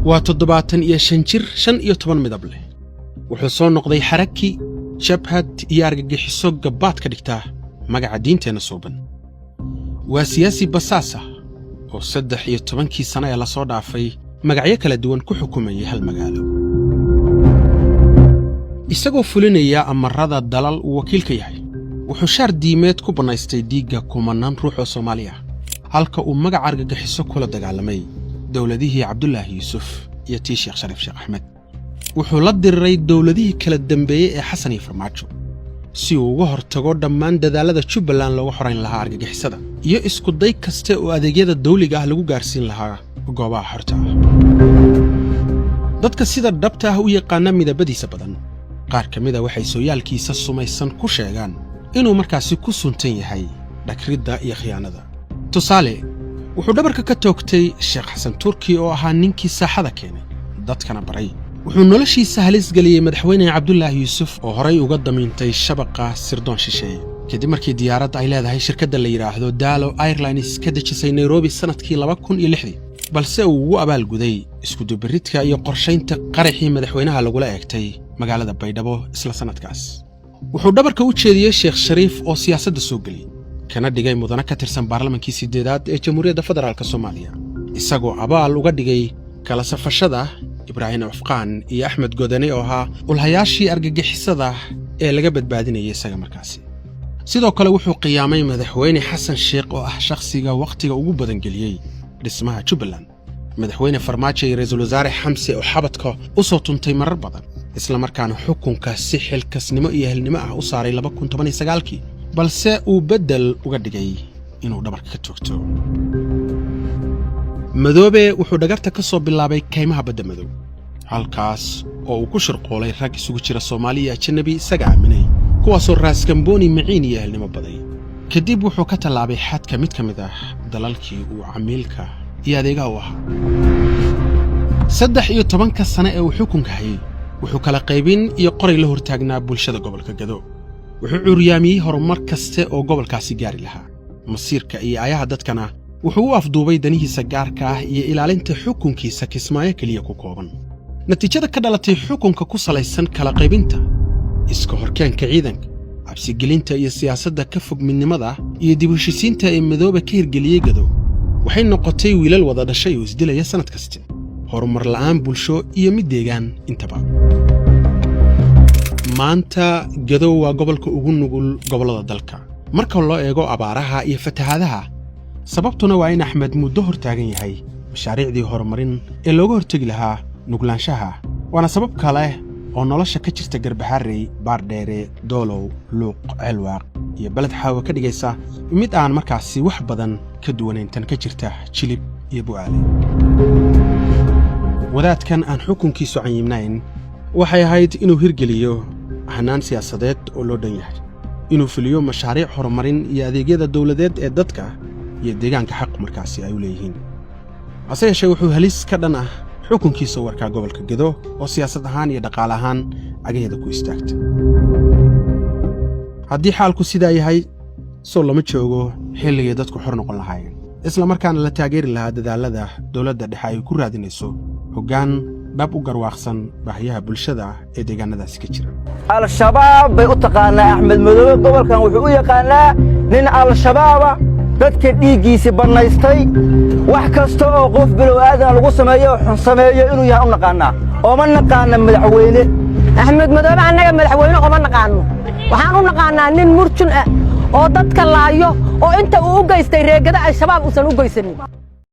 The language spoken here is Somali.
وتضباطن iyo shan jir 15 midab leh wuxuu soo noqday xaraki jabhad iyo argagixiso gabaad ka dhigta magaca diinteena suuban waa siyaasi basaasa oo 13 sano la soo dhaafay magacyo kala duwan ku xukumayay hal magaalo isagoo fulinaya amarada dalal uu wakiilka yahay wuxuu shaar diimeed ku banaystay dhiigga kumanaan ruux oo Soomaaliya halka uu magac argagixiso kula dagaalamay dawladihii Cabdullaahi Yuusuf iyo Sheekh Shariif Sheekh Ahmed wuxuu la diriray dawladihii kala dambeeyay ee Xasan iyo Farmaajo si uu uga hortago dhammaan dadaalada Jubbaland looga xoreyn lahaa argagixisada iyo isku day kasta oo adeegyada dawliga ah lagu gaarsiin lahaa goobaha xorta ah dadka sida dhabta ah u yaqaan midabadiisa badan qaar kamida waxay sooyaalkiisa sumaysan ku sheegaan inuu markaasi ku suntan yahay dhakridda iyo khiyaanada tusaale wuxuu dhabarka ka toogtay Sheekh Xasan Turki oo ahaa ninkii saaxada keenay dadkana baray wuxuu noloshiisa halis galiyay madaxweyne Cabdullaahi Yuusuf oo horay uga damiintay shabaqa sirdoon shisheeye kadib markii diyaarad ay leedahay shirkadda la yiraahdo Dalo Airlines ka dejisay Nairobi sanadkii 2006 balse uu ugu abaalguday isku dubaridka iyo qorsheynta qaraxii madaxweynaha lagu la eegtay magaalada Baydhabo isla sanadkaas wuxuu dhabarka u jeediyay Sheekh Shariif oo siyaasadda soo galiyay kana dhigay mudane ka tirsan baarlamaanka sideedaad ee Jamhuuriyadda Federaalka Soomaaliya isagoo abaal uga dhigay kala safashada Ibrahim Afqaan iyo Ahmed Godane oo ahaa ulhayaashii argagixisada ee laga badbaadinayay isaga markaasi sidoo kale wuxuu qiyaamay madaxweyne Xasan Sheekh oo ah shakhsiga waqtiga ugu badan galiyay dhismaha Jubbaland madaxweyne Farmaajo iyo ra'iisul wasaare Xamse oo xabadka u soo tuntay marar badan isla markaana xukunka si xilkasnimo iyo helnimo ah u saaray 2019 balse uu bedel uga dhigay inuu dhabarka ka toogto madoobe wuxuu dhagarta ka soo bilaabay kaymaha badda madow halkaas oo uu ku shirqoolay rag isugu jira Soomaaliya ajnabi isaga aaminay kuwaasoo raas Gambooni maciin iyo helnimo baday kadib wuxuu ka talaabay xadka mid kamid ah dalalkii uu camiilka iyo adeegaha u ahaa 13 sano ee uu xukunka hayay wuxuu kala qaybin iyo qoray la hortaagnaa bulshada gobolka Gado wuxuu curyaamiyay horumar kaste oo gobolkaasi gaari lahaa masiirka iyo ayaha dadkana wuxuu u afduubay danihiisa gaarka ah iyo ilaalinta xukunkiisa Kismaayo kaliya ku kooban natiijada ka dhalatay xukunka ku salaysan kala qaybinta iska horkeenka ciidanka cabsigelinta iyo siyaasadda ka fog midnimada iyo dib u heshiisiinta ee madoobe ka hirgeliyay Gado waxay noqotay wiilal wada dhashay oo isdilaya sanad kasta horumar la'aan bulsho iyo mid deegaan intaba maanta Gado waa gobolka ugu nugul gobolada dalka marka loo eego abaaraha iyo fatahaadaha sababtuna waa in Axmed muddo hortaagan yahay mashaariicdii horumarin ee looga hortagi lahaa nuglaanshaha waana sabab kale oo nolosha ka jirta Garbaharey Baardheere Doolow Luuq Celwaaq iyo balad xaawa ka dhigaysa mid aan markaasi wax badan ka duwanayn tan ka jirta Jilib iyo Bu'aale wadaadkan aan xukunkiisu cayimnayn waxay ahayd inuu hirgeliyo hanaan siyaasadeed oo loo dhan yahay inuu fuliyo mashaariic horumarin iyo adeegyada dawladeed ee dadka iyo deegaanka xaq markaasi ay u leeyihiin asaga wuxuu halis ka dhan ah xukunkiisa warka gobolka Gado oo siyaasad ahaan iyo dhaqaale ahaan agaheeda ku istaagta haddii xaalku sidaa yahay soo lama joogo xilligii dadku xor noqon lahaayeen isla markaana la taageeri lahaa dadaalada dawladda dhexe ay ku raadinayso hoggaan dhab u garwaaqsan baahiyaha bulshada ee deegaanadaasi ka jira al-shabaab bay u taqaanaa Axmed Madoobe gobolkan wuxuu u yaqaanaa nin al-shabaab dadka dhiigiisa banaystay wax kasta oo qof bilow aadan lagu sameeyo xun sameeyo inuu yahay u naqaanaa oo ma naqaana madaxweyne Axmed Madoobe anaga madaxweyne oo ma naqaano waxaan u naqaanaa nin murjun ah oo dadka laayo oo inta uu u geystay reegada al-shabaab uusan u geysanin